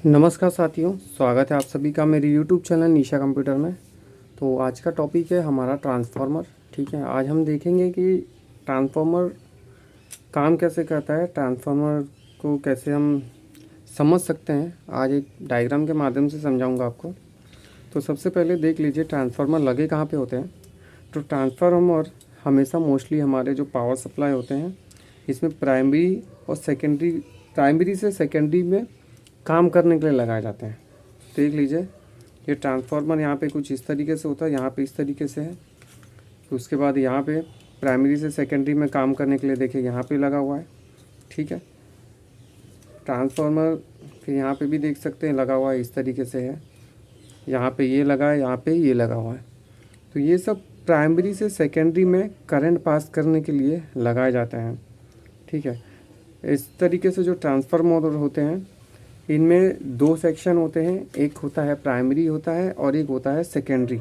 नमस्कार साथियों, स्वागत है आप सभी का मेरे यूट्यूब चैनल निशा कंप्यूटर में। तो आज का टॉपिक है हमारा ट्रांसफार्मर। ठीक है, आज हम देखेंगे कि ट्रांसफार्मर काम कैसे करता है, ट्रांसफार्मर को कैसे हम समझ सकते हैं। आज एक डायग्राम के माध्यम से समझाऊंगा आपको। तो सबसे पहले देख लीजिए ट्रांसफार्मर लगे कहाँ पे होते हैं। तो ट्रांसफार्मर हमेशा मोस्टली हमारे जो पावर सप्लाई होते हैं इसमें प्राइमरी और सेकेंडरी, प्राइमरी से सेकेंडरी में काम करने के लिए लगाए जाते हैं। देख लीजिए ये ट्रांसफार्मर यहाँ पे कुछ इस तरीके से होता है, यहाँ पे इस तरीके से है। तो उसके बाद यहाँ पे प्राइमरी से सेकेंडरी में काम करने के लिए देखिए यहाँ पे लगा हुआ है। ठीक है, ट्रांसफार्मर फिर यहाँ पे भी देख सकते हैं लगा हुआ है, इस तरीके से है। यहाँ पे ये लगा है, यहाँ पे ये लगा हुआ है। तो ये सब प्राइमरी से सेकेंडरी में करंट पास करने के लिए लगाए जाते हैं। ठीक है, इस तरीके से जो ट्रांसफार्मर होते हैं इनमें दो सेक्शन होते हैं, एक होता है प्राइमरी होता है और एक होता है सेकेंडरी।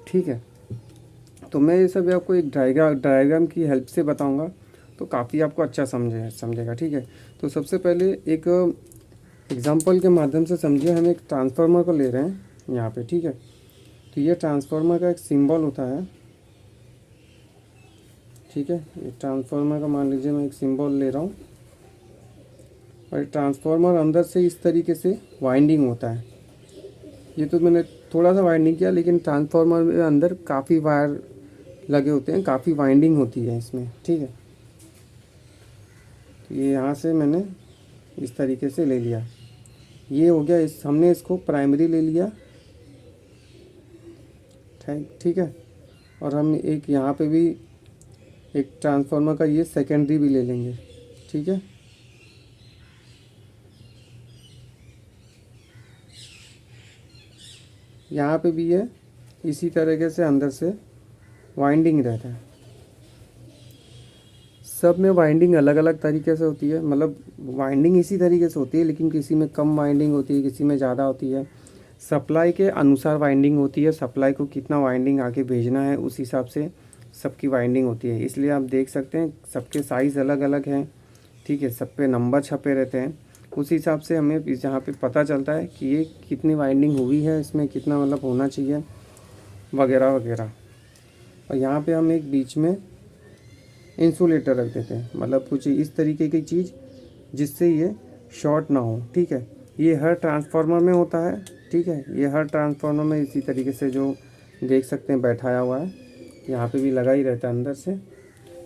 ठीक है, तो मैं ये सब आपको एक डायग्राम की हेल्प से बताऊंगा तो काफ़ी आपको अच्छा समझेगा। ठीक है, तो सबसे पहले एक एग्जांपल के माध्यम से समझिए। हम एक ट्रांसफार्मर को ले रहे हैं यहाँ पे। ठीक है, तो ये ट्रांसफार्मर का एक सिंबल होता है। ठीक है, ये ट्रांसफार्मर का मान लीजिए मैं एक सिंबल ले रहा हूँ और ट्रांसफार्मर अंदर से इस तरीके से वाइंडिंग होता है। ये तो मैंने थोड़ा सा वाइंडिंग किया, लेकिन ट्रांसफार्मर में अंदर काफ़ी वायर लगे होते हैं, काफ़ी वाइंडिंग होती है इसमें। ठीक है, तो ये यहाँ से मैंने इस तरीके से ले लिया। ये हो गया, इस हमने इसको प्राइमरी ले लिया। ठीक है, और हम एक यहाँ पे भी एक ट्रांसफार्मर का ये सेकेंडरी भी ले लेंगे। ठीक है, यहाँ पे भी है, इसी तरीके से अंदर से वाइंडिंग रहता है। सब में वाइंडिंग अलग अलग तरीके से होती है, मतलब वाइंडिंग इसी तरीके से होती है, लेकिन किसी में कम वाइंडिंग होती है, किसी में ज़्यादा होती है। सप्लाई के अनुसार वाइंडिंग होती है, सप्लाई को कितना वाइंडिंग आगे भेजना है उस हिसाब से सबकी वाइंडिंग होती है। इसलिए आप देख सकते हैं सबके साइज़ अलग अलग हैं। ठीक है, सब पे नंबर छपे रहते हैं, उस हिसाब से हमें यहाँ पे पता चलता है कि ये कितनी वाइंडिंग हुई है, इसमें कितना मतलब होना चाहिए वगैरह वगैरह। और यहाँ पे हम एक बीच में इंसुलेटर रख देते हैं, मतलब कुछ इस तरीके की चीज़ जिससे ये शॉर्ट ना हो। ठीक है, ये हर ट्रांसफार्मर में होता है। ठीक है, ये हर ट्रांसफार्मर में इसी तरीके से जो देख सकते हैं बैठाया हुआ है, यहाँ पे भी लगा ही रहता है अंदर से।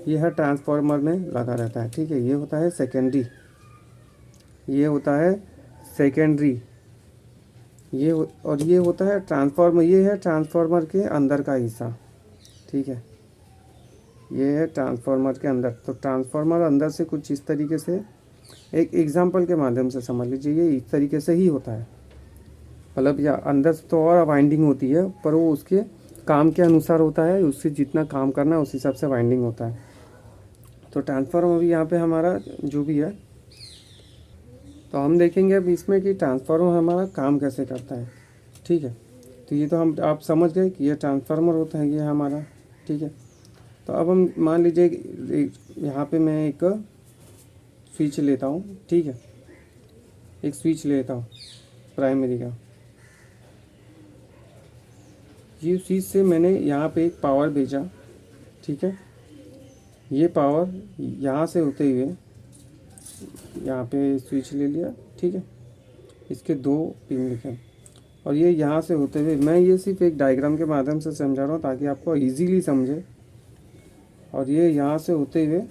ये हर ट्रांसफार्मर में लगा रहता है। ठीक है, ये होता है सेकेंडरी, ये होता है सेकेंडरी, और ये होता है ट्रांसफार्मर। ये है ट्रांसफार्मर के अंदर का हिस्सा। ठीक है, ये है ट्रांसफार्मर के अंदर। तो ट्रांसफार्मर अंदर से कुछ इस तरीके से, एक एग्जांपल के माध्यम से समझ लीजिए, ये इस तरीके से ही होता है। मतलब या अंदर से तो और वाइंडिंग होती है, पर वो उसके काम के अनुसार होता है, उससे जितना काम करना है उस हिसाब से वाइंडिंग होता है। तो ट्रांसफार्मर भी यहाँ पे हमारा जो भी है, तो हम देखेंगे अब इसमें कि ट्रांसफार्मर हमारा काम कैसे करता है। ठीक है, तो ये तो हम आप समझ गए कि ये ट्रांसफार्मर होता है ये हमारा। ठीक है, तो अब हम मान लीजिए यहाँ पे मैं एक स्विच लेता हूँ। ठीक है, एक स्विच लेता हूँ प्राइमरी का। ये स्विच से मैंने यहाँ पे एक पावर भेजा। ठीक है, ये पावर यहाँ से होते हुए यहाँ पे स्विच ले लिया। ठीक है, इसके दो पिन लिखे, और ये यहाँ से होते हुए, मैं ये सिर्फ एक डायग्राम के माध्यम से समझा रहा हूँ ताकि आपको इजीली समझे। और ये यहाँ से होते हुए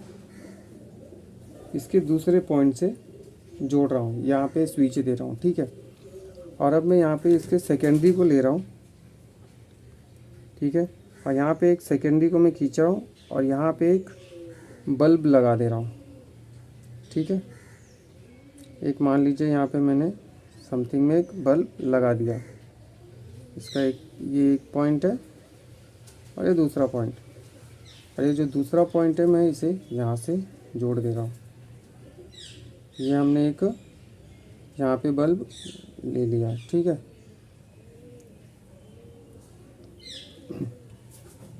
इसके दूसरे पॉइंट से जोड़ रहा हूँ, यहाँ पे स्विच दे रहा हूँ। ठीक है, और अब मैं यहाँ पे इसके सेकेंडरी को ले रहा हूँ। ठीक है, और यहाँ पे एक सेकेंडरी को मैं खींच रहा हूँ और यहाँ पे एक बल्ब लगा दे रहा हूँ। ठीक है, एक मान लीजिए यहाँ पे मैंने समथिंग में एक बल्ब लगा दिया। इसका ये एक पॉइंट है और ये दूसरा पॉइंट, और ये जो दूसरा पॉइंट है मैं इसे यहाँ से जोड़ दे रहा हूँ। ये हमने एक यहाँ पे बल्ब ले लिया। ठीक है,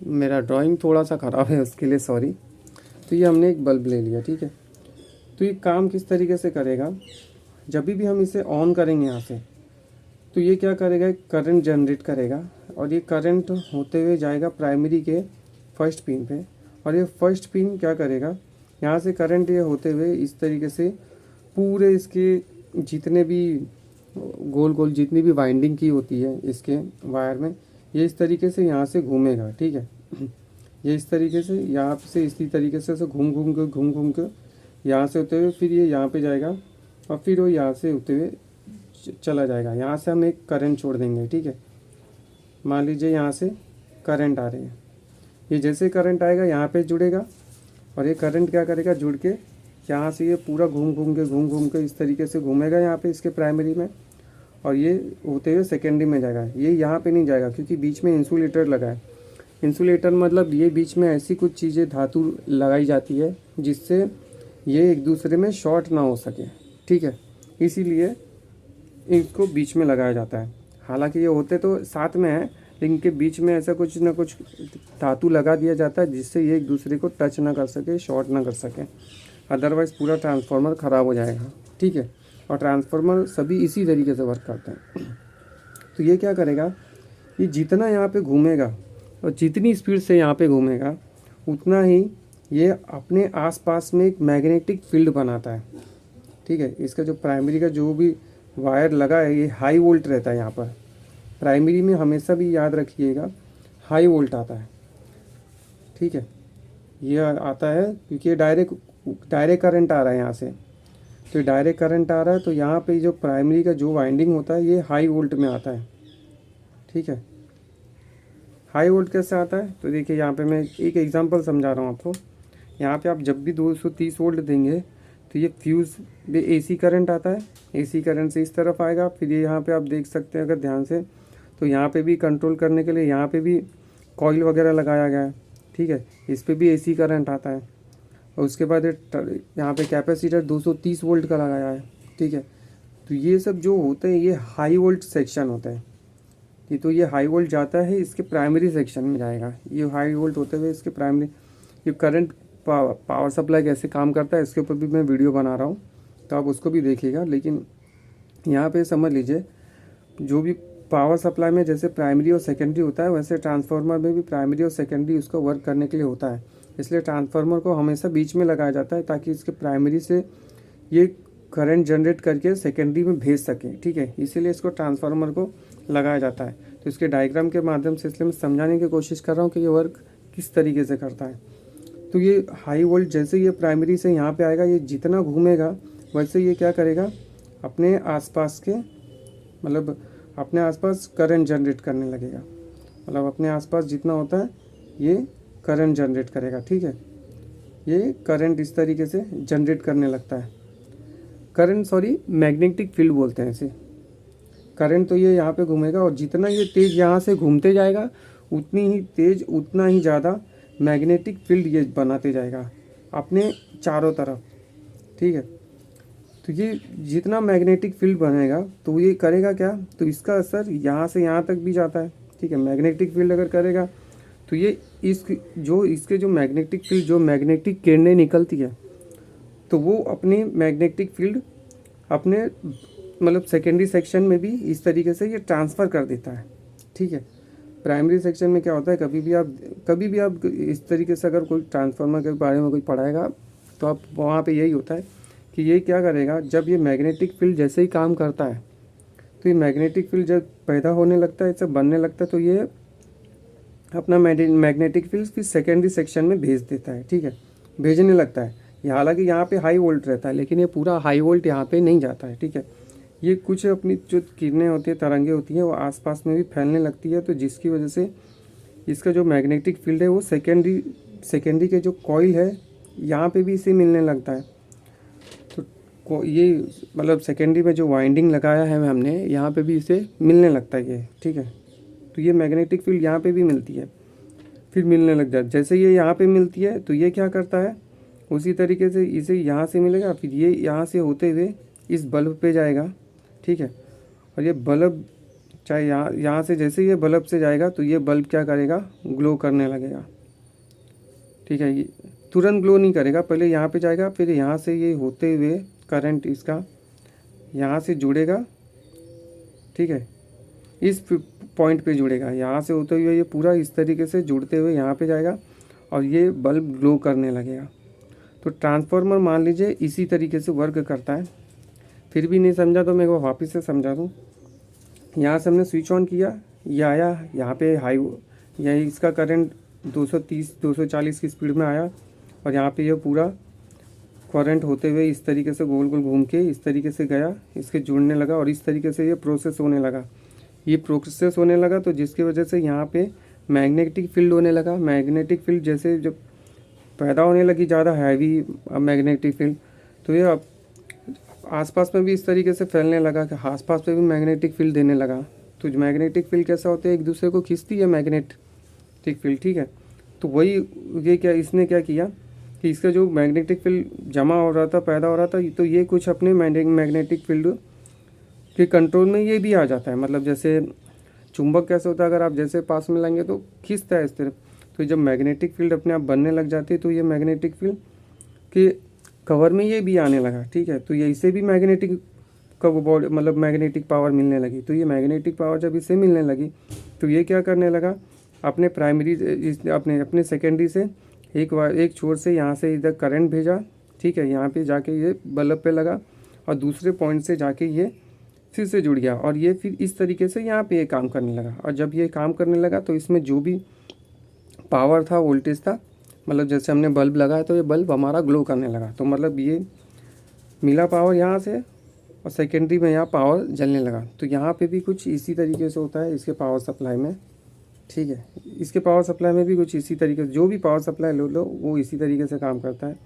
मेरा ड्राइंग थोड़ा सा ख़राब है, उसके लिए सॉरी। तो ये हमने एक बल्ब ले लिया। ठीक है, तो ये काम किस तरीके से करेगा, जब भी हम इसे ऑन करेंगे यहाँ से, तो ये क्या करेगा, करंट जनरेट करेगा और ये करंट होते हुए जाएगा प्राइमरी के फर्स्ट पिन पे, और ये फर्स्ट पिन क्या करेगा, यहाँ से करंट ये होते हुए इस तरीके से पूरे इसके जितने भी गोल गोल जितनी भी वाइंडिंग की होती है इसके वायर में, ये इस तरीके से यहाँ से घूमेगा। ठीक है, ये इस तरीके से यहाँ से इसी तरीके से घूम घूम के यहाँ से होते हुए फिर ये यहाँ पे जाएगा और फिर वो यहाँ से होते हुए चला जाएगा। यहाँ से हम एक करंट छोड़ देंगे। ठीक है, मान लीजिए यहाँ से करंट आ रहे हैं, ये जैसे करंट आएगा यहाँ पे जुड़ेगा और ये करंट क्या करेगा, जुड़ के यहाँ से ये पूरा घूम घूम के इस तरीके से घूमेगा यहाँ पे इसके प्राइमरी में, और ये होते हुए सेकेंडरी में जाएगा। ये यहाँ पे नहीं जाएगा क्योंकि बीच में इंसुलेटर लगा है। इंसुलेटर मतलब ये बीच में ऐसी कुछ चीज़ें धातु लगाई जाती है जिससे ये एक दूसरे में शॉर्ट ना हो सके। ठीक है, इसीलिए इनको बीच में लगाया जाता है। हालांकि ये होते तो साथ में है, लेकिन इनके बीच में ऐसा कुछ ना कुछ धातु लगा दिया जाता है जिससे ये एक दूसरे को टच ना कर सके, शॉर्ट ना कर सके, अदरवाइज़ पूरा ट्रांसफार्मर ख़राब हो जाएगा। ठीक है, और ट्रांसफार्मर सभी इसी तरीके से वर्क करते हैं। तो ये क्या करेगा, ये जितना यहाँ पे घूमेगा और जितनी स्पीड से यहाँ पे घूमेगा उतना ही ये अपने आसपास में एक मैग्नेटिक फील्ड बनाता है। ठीक है, इसका जो प्राइमरी का जो भी वायर लगा है ये हाई वोल्ट रहता है। यहाँ पर प्राइमरी में हमेशा भी याद रखिएगा हाई वोल्ट आता है। ठीक है, ये आता है क्योंकि ये डायरेक्ट करंट आ रहा है यहाँ से, तो डायरेक्ट करंट आ रहा है, तो यहाँ पे जो प्राइमरी का जो वाइंडिंग होता है ये हाई वोल्ट में आता है। ठीक है, हाई वोल्ट कैसे आता है, तो देखिए यहाँ पे मैं एक एग्जांपल समझा रहा हूँ आपको। यहाँ पे आप जब भी 230 वोल्ट देंगे तो ये फ्यूज़ में एसी करंट आता है, एसी करंट से इस तरफ आएगा। फिर ये यहाँ पे आप देख सकते हैं अगर ध्यान से, तो यहाँ पे भी कंट्रोल करने के लिए यहाँ पे भी कॉइल वगैरह लगाया गया है। ठीक है, इस पर भी एसी करंट आता है। और उसके बाद यहाँ पे कैपेसिटर 230 वोल्ट का लगाया है। ठीक है, तो ये सब जो होते हैं ये हाई वोल्ट सेक्शन होता है। ये तो ये हाई वोल्ट जाता है इसके प्राइमरी सेक्शन में जाएगा, ये हाई वोल्ट होते हुए इसके प्राइमरी। ये करंट पावर सप्लाई कैसे काम करता है इसके ऊपर भी मैं वीडियो बना रहा हूँ, तो आप उसको भी देखिएगा। लेकिन यहाँ पे समझ लीजिए जो भी पावर सप्लाई में जैसे प्राइमरी और सेकेंडरी होता है, वैसे ट्रांसफार्मर में भी प्राइमरी और सेकेंडरी उसका वर्क करने के लिए होता है। इसलिए ट्रांसफार्मर को हमेशा बीच में लगाया जाता है ताकि इसके प्राइमरी से ये करंट जनरेट करके सेकेंडरी में भेज सके। ठीक है, इसीलिए इसको ट्रांसफार्मर को लगाया जाता है। तो इसके डायग्राम के माध्यम से इसलिए मैं समझाने की कोशिश कर रहा हूँ कि ये वर्क किस तरीके से करता है। तो ये हाई वोल्ट जैसे ये प्राइमरी से यहाँ पे आएगा, ये जितना घूमेगा वैसे ये क्या करेगा, अपने आसपास के मतलब अपने आसपास करंट जनरेट करने लगेगा। मतलब अपने आसपास जितना होता है ये करंट जनरेट करेगा। ठीक है, ये करंट इस तरीके से जनरेट करने लगता है। मैग्नेटिक फील्ड बोलते हैं इसे। करंट तो ये यहाँ पे घूमेगा और जितना ये तेज़ यहाँ से घूमते जाएगा उतनी ही तेज़ उतना ही ज़्यादा मैग्नेटिक फील्ड ये बनाते जाएगा अपने चारों तरफ। ठीक है, तो ये जितना मैग्नेटिक फील्ड बनेगा तो ये करेगा क्या, तो इसका असर यहाँ से यहाँ तक भी जाता है। ठीक है, मैग्नेटिक फील्ड अगर करेगा तो ये इसके जो मैग्नेटिक फील्ड जो मैग्नेटिक किरणें निकलती है तो वो अपनी मैग्नेटिक फील्ड अपने मतलब सेकेंडरी सेक्शन में भी इस तरीके से ये ट्रांसफ़र कर देता है। ठीक है, प्राइमरी सेक्शन में क्या होता है, कभी भी आप इस तरीके से अगर कोई ट्रांसफार्मर के बारे में कोई पढ़ाएगा तो आप वहाँ पे यही होता है कि ये क्या करेगा, जब ये मैग्नेटिक फील्ड जैसे ही काम करता है तो ये मैग्नेटिक फील्ड जब पैदा होने लगता है, इसे बनने लगता है, तो ये अपना मैग्नेटिक फील्ड फिर सेकेंडरी सेक्शन में भेज देता है। ठीक है, भेजने लगता है। हालांकि यहाँ पे हाई वोल्ट रहता है लेकिन ये पूरा हाई वोल्ट यहाँ पे नहीं जाता है। ठीक है, ये कुछ अपनी जो किरणें होती है, तरंगे होती हैं, वो आसपास में भी फैलने लगती है, तो जिसकी वजह से इसका जो मैग्नेटिक फील्ड है वो सेकेंडरी के जो कॉइल है यहाँ पे भी इसे मिलने लगता है। तो ये मतलब सेकेंडरी में जो वाइंडिंग लगाया है हमने यहाँ पे भी इसे मिलने लगता है ये। ठीक है, तो ये मैग्नेटिक फील्ड यहाँ पे भी मिलती है, फिर मिलने लग जाता है। जैसे ये यहाँ पे मिलती है तो ये क्या करता है, उसी तरीके से इसे यहाँ से मिलेगा, फिर ये यहाँ से होते हुए इस बल्ब पे जाएगा। ठीक है, और ये बल्ब चाहे यहाँ से जैसे ये बल्ब से जाएगा तो ये बल्ब क्या करेगा, ग्लो करने लगेगा। ठीक है, ये तुरंत ग्लो नहीं करेगा, पहले यहाँ पे जाएगा, फिर यहाँ से ये होते हुए करंट इसका यहाँ से जुड़ेगा, ठीक है, इस पॉइंट पे जुड़ेगा, यहाँ से होते हुए ये पूरा इस तरीके से जुड़ते हुए यहाँ पे जाएगा और ये बल्ब ग्लो करने लगेगा। तो ट्रांसफार्मर मान लीजिए इसी तरीके से वर्क करता है। फिर भी नहीं समझा तो मैं वो वापस से समझा दूँ। यहाँ से हमने स्विच ऑन किया, ये आया यहाँ पे हाई, यही इसका करंट 230 240 की स्पीड में आया और यहाँ पे ये पूरा करंट होते हुए इस तरीके से गोल गोल घूम के इस तरीके से गया, इसके जुड़ने लगा और इस तरीके से ये प्रोसेस होने लगा। ये प्रोसेस होने लगा तो जिसकी वजह से यहाँ पे मैग्नेटिक फील्ड होने लगा। मैग्नेटिक फील्ड जैसे जब पैदा होने लगी ज़्यादा हैवी मैग्नेटिक फील्ड, तो ये अब आसपास में भी इस तरीके से फैलने लगा कि आसपास में भी मैग्नेटिक फील्ड देने लगा। तो मैग्नेटिक फील्ड कैसा होता है, एक दूसरे को खींचती है मैग्नेटिक फील्ड, ठीक है। तो वही ये क्या इसने क्या किया कि इसका जो मैग्नेटिक फील्ड जमा हो रहा था, पैदा हो रहा था, तो ये कुछ अपने मैग्नेटिक फील्ड के कंट्रोल में ये भी आ जाता है। मतलब जैसे चुंबक कैसे होता है, अगर आप जैसे पास में लाएंगे तो खींचता है इस तरफ। तो जब मैग्नेटिक फील्ड अपने आप बनने लग जाती है तो ये मैग्नेटिक फील्ड के कवर में ये भी आने लगा, ठीक है। तो ये इसे भी मैग्नेटिक का बॉडी मतलब मैग्नेटिक पावर मिलने लगी। तो ये मैग्नेटिक पावर जब इसे मिलने लगी तो ये क्या करने लगा, अपने प्राइमरी अपने सेकेंडरी से एक छोर से यहाँ से इधर करंट भेजा, ठीक है, यहाँ पे जाके ये बल्ब पे लगा और दूसरे पॉइंट से जाके ये फिर से जुड़ गया और ये फिर इस तरीके से यहाँ पे ये काम करने लगा। और जब ये काम करने लगा तो इसमें जो भी पावर था, वोल्टेज था, मतलब जैसे हमने बल्ब लगाया तो ये बल्ब हमारा ग्लो करने लगा। तो मतलब ये मिला पावर यहाँ से और सेकेंडरी में यहाँ पावर जलने लगा। तो यहाँ पे भी कुछ इसी तरीके से होता है इसके पावर सप्लाई में, ठीक है। इसके पावर सप्लाई में भी कुछ इसी तरीके से, जो भी पावर सप्लाई लो वो इसी तरीके से काम करता है।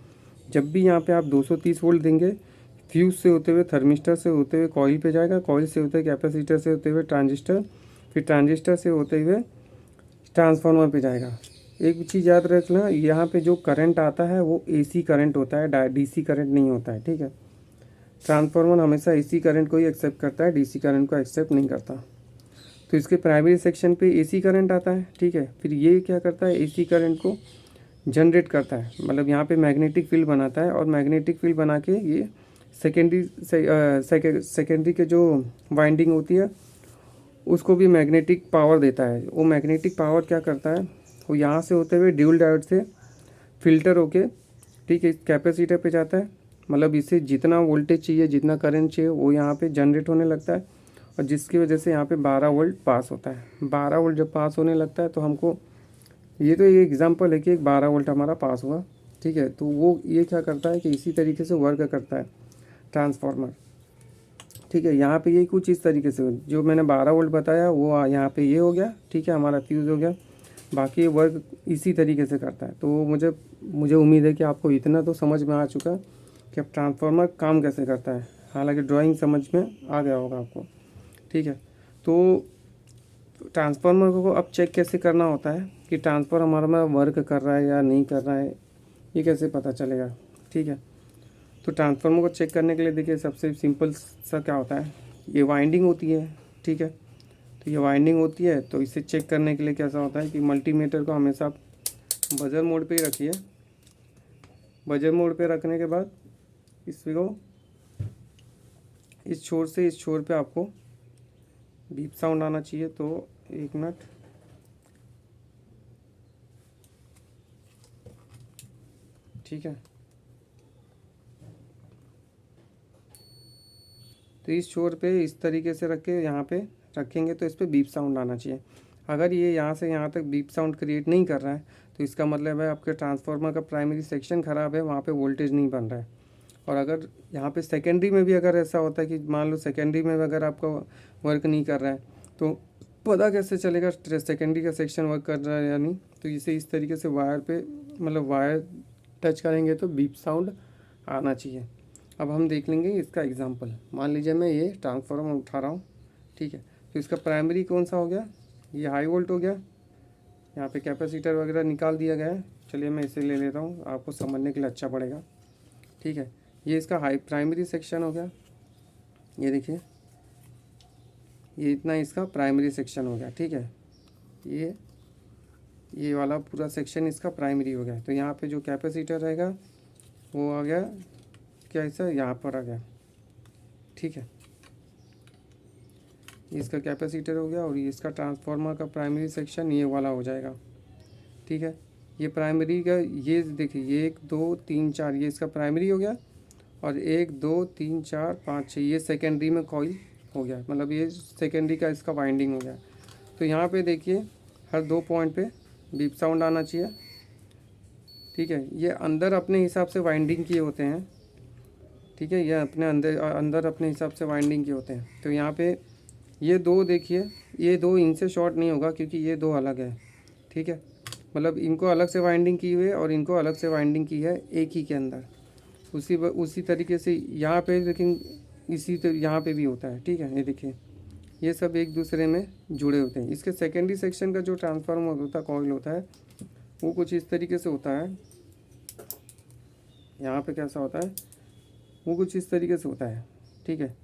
जब भी यहाँ पे आप 230 वोल्ट देंगे, फ्यूज से होते हुए थर्मिस्टर से होते हुए कॉइल पे जाएगा, कॉइल से होते हुए कैपेसिटर से होते हुए ट्रांजिस्टर, फिर ट्रांजिस्टर से होते हुए ट्रांसफार्मर पे जाएगा। एक चीज़ याद रखना, यहाँ पे जो करंट आता है वो एसी करंट होता है, डीसी करंट नहीं होता है, ठीक है। ट्रांसफार्मर हमेशा एसी करंट को ही एक्सेप्ट करता है, डीसी करंट को एक्सेप्ट नहीं करता। तो इसके प्राइमरी सेक्शन पे एसी करंट आता है, ठीक है। फिर ये क्या करता है, एसी करंट को जनरेट करता है, मतलब यहाँ पे मैग्नेटिक फील्ड बनाता है और मैग्नेटिक फील्ड बना के ये सेकेंडरी के जो वाइंडिंग होती है उसको भी मैग्नेटिक पावर देता है। वो मैग्नेटिक पावर क्या करता है, वो यहाँ से होते हुए ड्यूल डायोड से फिल्टर होके, ठीक है, कैपेसिटर पे जाता है। मतलब इससे जितना वोल्टेज चाहिए, जितना करंट चाहिए वो यहाँ पे जनरेट होने लगता है और जिसकी वजह से यहाँ पे 12 वोल्ट पास होता है। 12 वोल्ट जब पास होने लगता है तो हमको, ये तो एक एग्जांपल है कि एक 12 वोल्ट हमारा पास हुआ, ठीक है। तो वो ये क्या करता है कि इसी तरीके से वर्क करता है ट्रांसफार्मर, ठीक है। यहाँ पे ये कुछ इस तरीके से जो मैंने 12 वोल्ट बताया वो यहाँ पे ये हो गया, ठीक है, हमारा फ्यूज़ हो गया। बाकी ये वर्क इसी तरीके से करता है। तो मुझे उम्मीद है कि आपको इतना तो समझ में आ चुका कि अब ट्रांसफार्मर काम कैसे करता है। हालांकि ड्राइंग समझ में आ गया होगा आपको, ठीक है। तो ट्रांसफार्मर को अब चेक कैसे करना होता है कि ट्रांसफार्मर हमारा में वर्क कर रहा है या नहीं कर रहा है, ये कैसे पता चलेगा, ठीक है। तो ट्रांसफार्मर को चेक करने के लिए देखिए सबसे सिंपल सा क्या होता है, ये वाइंडिंग होती है, ठीक है। तो ये वाइंडिंग होती है तो इसे चेक करने के लिए कैसा होता है कि मल्टीमीटर को हमेशा बजर मोड पे ही रखिए। बजर मोड पे रखने के बाद इसको इस छोर से इस छोर पे आपको बीप साउंड आना चाहिए। तो 1 मिनट, ठीक है। तो इस छोर पे इस तरीके से रख के यहाँ पे रखेंगे तो इस पर बीप साउंड आना चाहिए। अगर ये यहाँ से यहाँ तक बीप साउंड क्रिएट नहीं कर रहा है तो इसका मतलब है आपके ट्रांसफार्मर का प्राइमरी सेक्शन ख़राब है, वहाँ पे वोल्टेज नहीं बन रहा है। और अगर यहाँ पे सेकेंडरी में भी अगर ऐसा होता है कि मान लो सेकेंडरी में भी अगर आपका वर्क नहीं कर रहा है तो पता कैसे चलेगा सेकेंडरी का सेक्शन वर्क कर रहा है या नहीं। तो इसे इस तरीके से वायर पे मतलब वायर टच करेंगे तो बीप साउंड आना चाहिए। अब हम देख लेंगे इसका एग्जांपल। मान लीजिए मैं ये ट्रांसफार्मर उठा रहा हूँ, ठीक है। तो इसका प्राइमरी कौन सा हो गया, ये हाई वोल्ट हो गया। यहाँ पे कैपेसिटर वगैरह निकाल दिया गया है। चलिए मैं इसे ले लेता हूँ, आपको समझने के लिए अच्छा पड़ेगा, ठीक है। ये इसका हाई प्राइमरी सेक्शन हो गया, ये देखिए, ये इतना इसका प्राइमरी सेक्शन हो गया, ठीक है। ये वाला पूरा सेक्शन इसका प्राइमरी हो गया। तो यहाँ पे जो कैपेसिटर रहेगा वो आ गया क्या, ऐसा यहाँ पर आ गया, ठीक है। इसका कैपेसिटर हो गया और ये इसका ट्रांसफार्मर का प्राइमरी सेक्शन ये वाला हो जाएगा। ठीक है, ये प्राइमरी का, ये देखिए 1 2 3 4 ये इसका प्राइमरी हो गया और 1 2 3 4 5 6 ये सेकेंडरी में कॉइल हो गया, मतलब ये सेकेंडरी का इसका वाइंडिंग हो गया। तो यहाँ पे देखिए हर 2 पॉइंट पे बीप साउंड आना चाहिए। ठीक है, ये अंदर अपने हिसाब से वाइंडिंग किए होते हैं। ठीक है, ये अपने अंदर अपने हिसाब से वाइंडिंग किए होते हैं। तो यहाँ पे ये 2 देखिए, ये 2 इनसे शॉर्ट नहीं होगा क्योंकि ये 2 अलग है। ठीक है, मतलब इनको अलग से वाइंडिंग की हुई है और इनको अलग से वाइंडिंग की है एक ही के अंदर। उसी तरीके से यहाँ पे, लेकिन यहाँ पे भी होता है। ठीक है, ये देखिए ये सब एक दूसरे में जुड़े होते हैं। इसके सेकेंडरी सेक्शन का जो ट्रांसफार्मर होता है, कॉइल होता है, वो कुछ इस तरीके से होता है। यहाँ पे कैसा होता है, वो कुछ इस तरीके से होता है। ठीक है,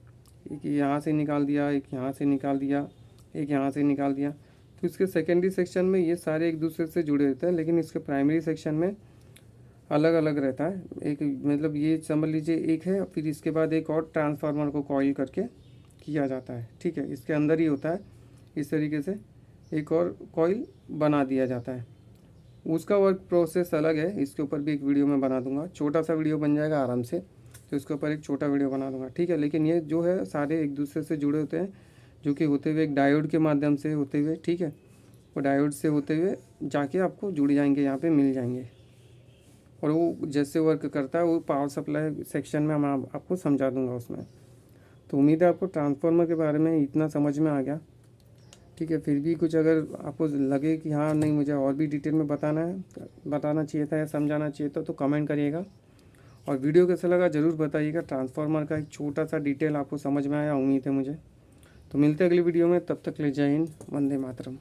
एक यहाँ से निकाल दिया, एक यहाँ से निकाल दिया, एक यहाँ से निकाल दिया। तो इसके सेकेंडरी सेक्शन में ये सारे एक दूसरे से जुड़े रहते हैं, लेकिन इसके प्राइमरी सेक्शन में अलग अलग रहता है। एक मतलब ये समझ लीजिए एक है, फिर इसके बाद एक और ट्रांसफार्मर को कॉइल करके किया जाता है। ठीक है, इसके अंदर ही होता है, इस तरीके से एक और कॉइल बना दिया जाता है। उसका वर्क प्रोसेस अलग है, इसके ऊपर भी एक वीडियो मैं बना दूंगा, छोटा सा वीडियो बन जाएगा आराम से, तो इसके ऊपर एक छोटा वीडियो बना दूंगा। ठीक है, लेकिन ये जो है सारे एक दूसरे से जुड़े होते हैं, जो कि होते हुए एक डायोड के माध्यम से होते हुए, ठीक है, वो डायोड से होते हुए जाके आपको जुड़ जाएंगे, यहाँ पे मिल जाएंगे। और वो जैसे वर्क करता है वो पावर सप्लाई सेक्शन में मैं आपको समझा दूंगा उसमें। तो उम्मीद है आपको ट्रांसफार्मर के बारे में इतना समझ में आ गया। ठीक है, फिर भी कुछ अगर आपको लगे कि हाँ नहीं मुझे और भी डिटेल में बताना चाहिए था या समझाना चाहिए था, तो कमेंट करिएगा। और वीडियो कैसा लगा ज़रूर बताइएगा। ट्रांसफार्मर का एक छोटा सा डिटेल आपको समझ में आया, उम्मीद है मुझे। तो मिलते हैं अगली वीडियो में, तब तक ले जय हिंद, वंदे मातरम।